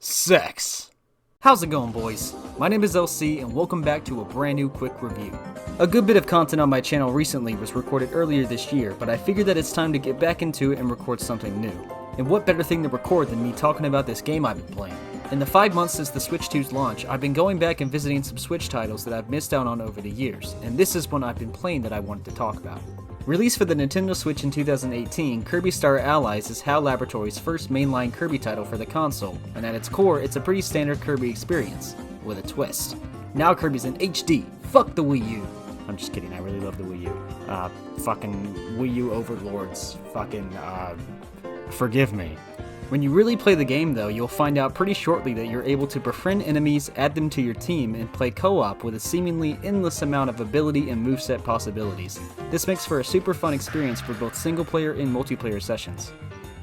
Sex. How's it going, boys? My name is LC and welcome back to a brand new quick review. A good bit of content on my channel recently was recorded earlier this year, but I figured that it's time to get back into it and record something new. And what better thing to record than me talking about this game I've been playing. In the 5 months since the Switch 2's launch, I've been going back and visiting some Switch titles that I've missed out on over the years, and this is one I've been playing that I wanted to talk about. Released for the Nintendo Switch in 2018, Kirby Star Allies is HAL Laboratories' first mainline Kirby title for the console, and at its core, it's a pretty standard Kirby experience, with a twist. Now Kirby's in HD, fuck the Wii U! I'm just kidding, I really love the Wii U. Fucking Wii U overlords, forgive me. When you really play the game though, you'll find out pretty shortly that you're able to befriend enemies, add them to your team, and play co-op with a seemingly endless amount of ability and moveset possibilities. This makes for a super fun experience for both single player and multiplayer sessions.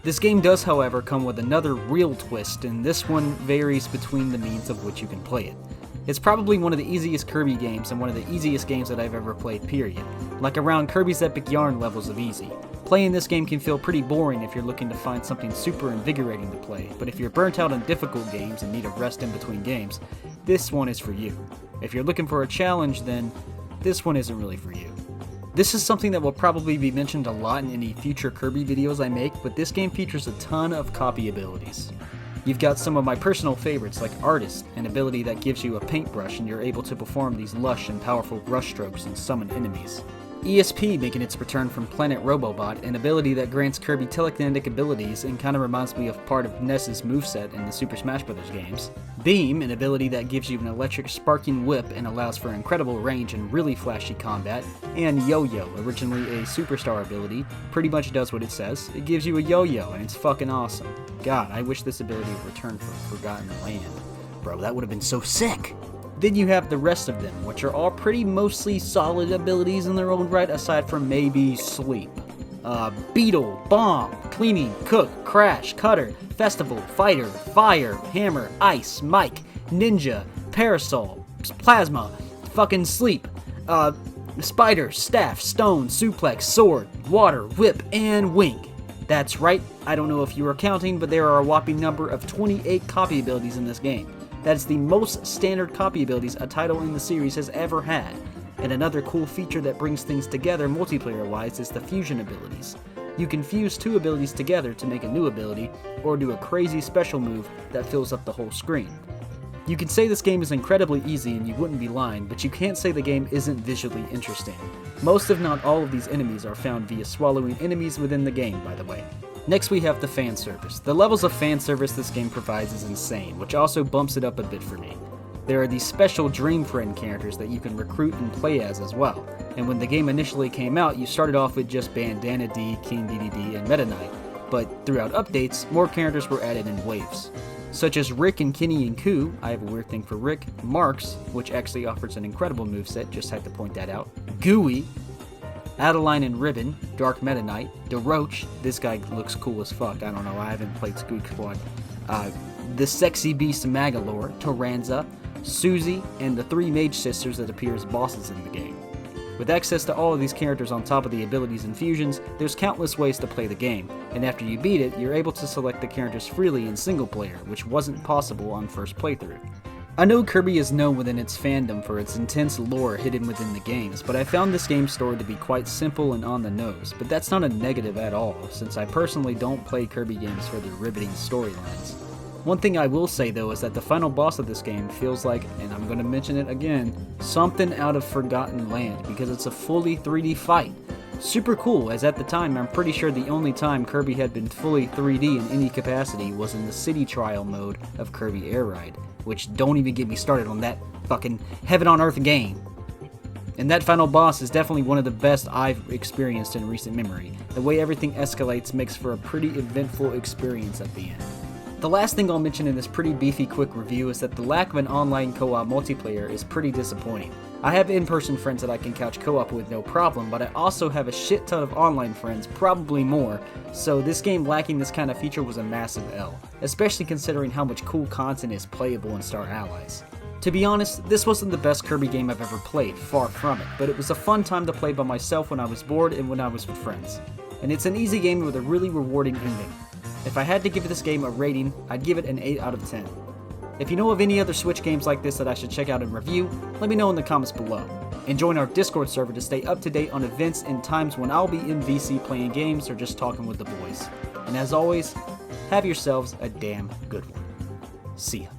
This game does however come with another real twist, and this one varies between the means of which you can play it. It's probably one of the easiest Kirby games and one of the easiest games that I've ever played, period. Like around Kirby's Epic Yarn levels of easy. Playing this game can feel pretty boring if you're looking to find something super invigorating to play, but if you're burnt out on difficult games and need a rest in between games, this one is for you. If you're looking for a challenge, then this one isn't really for you. This is something that will probably be mentioned a lot in any future Kirby videos I make, but this game features a ton of copy abilities. You've got some of my personal favorites like Artist, an ability that gives you a paintbrush and you're able to perform these lush and powerful brush strokes and summon enemies. ESP making its return from Planet Robobot, an ability that grants Kirby telekinetic abilities and kinda reminds me of part of Ness's moveset in the Super Smash Bros. Games. Beam, an ability that gives you an electric sparking whip and allows for incredible range and really flashy combat. And Yo-Yo, originally a superstar ability, pretty much does what it says. It gives you a yo-yo and it's fucking awesome. God, I wish this ability would return from Forgotten Land. Bro, that would have been so sick! Then you have the rest of them, which are all pretty mostly solid abilities in their own right, aside from maybe Sleep. Beetle, Bomb, Cleaning, Cook, Crash, Cutter, Festival, Fighter, Fire, Hammer, Ice, Mike, Ninja, Parasol, Plasma, fucking Sleep, Spider, Staff, Stone, Suplex, Sword, Water, Whip, and Wing. That's right, I don't know if you are counting, but there are a whopping number of 28 copy abilities in this game. That is the most standard copy abilities a title in the series has ever had. And another cool feature that brings things together multiplayer-wise is the fusion abilities. You can fuse two abilities together to make a new ability, or do a crazy special move that fills up the whole screen. You can say this game is incredibly easy and you wouldn't be lying, but you can't say the game isn't visually interesting. Most if not all of these enemies are found via swallowing enemies within the game, by the way. Next we have the fan service. The levels of fan service this game provides is insane, which also bumps it up a bit for me. There are these special Dream Friend characters that you can recruit and play as well, and when the game initially came out, you started off with just Bandana D, King DDD, and Meta Knight, but throughout updates, more characters were added in waves. Such as Rick and Kenny and Koo, I have a weird thing for Rick, Marks, which actually offers an incredible moveset, just had to point that out, Gooey, Adeline and Ribbon, Dark Meta Knight, DeRoach, this guy looks cool as fuck, I don't know, I haven't played Spook Squad, the Sexy Beast Magalore, Taranza, Susie, and the three Mage Sisters that appear as bosses in the game. With access to all of these characters on top of the abilities and fusions, there's countless ways to play the game, and after you beat it, you're able to select the characters freely in single player, which wasn't possible on first playthrough. I know Kirby is known within its fandom for its intense lore hidden within the games, but I found this game's story to be quite simple and on the nose, but that's not a negative at all, since I personally don't play Kirby games for their riveting storylines. One thing I will say though is that the final boss of this game feels like, and I'm going to mention it again, something out of Forgotten Land, because it's a fully 3D fight. Super cool, as at the time I'm pretty sure the only time Kirby had been fully 3D in any capacity was in the city trial mode of Kirby Air Ride, which don't even get me started on that fucking heaven on earth game. And that final boss is definitely one of the best I've experienced in recent memory. The way everything escalates makes for a pretty eventful experience at the end. The last thing I'll mention in this pretty beefy quick review is that the lack of an online co-op multiplayer is pretty disappointing. I have in-person friends that I can couch co-op with no problem, but I also have a shit ton of online friends, probably more, so this game lacking this kind of feature was a massive L, especially considering how much cool content is playable in Star Allies. To be honest, this wasn't the best Kirby game I've ever played, far from it, but it was a fun time to play by myself when I was bored and when I was with friends. And it's an easy game with a really rewarding ending. If I had to give this game a rating, I'd give it an 8 out of 10. If you know of any other Switch games like this that I should check out and review, let me know in the comments below. And join our Discord server to stay up to date on events and times when I'll be in VC playing games or just talking with the boys. And as always, have yourselves a damn good one. See ya.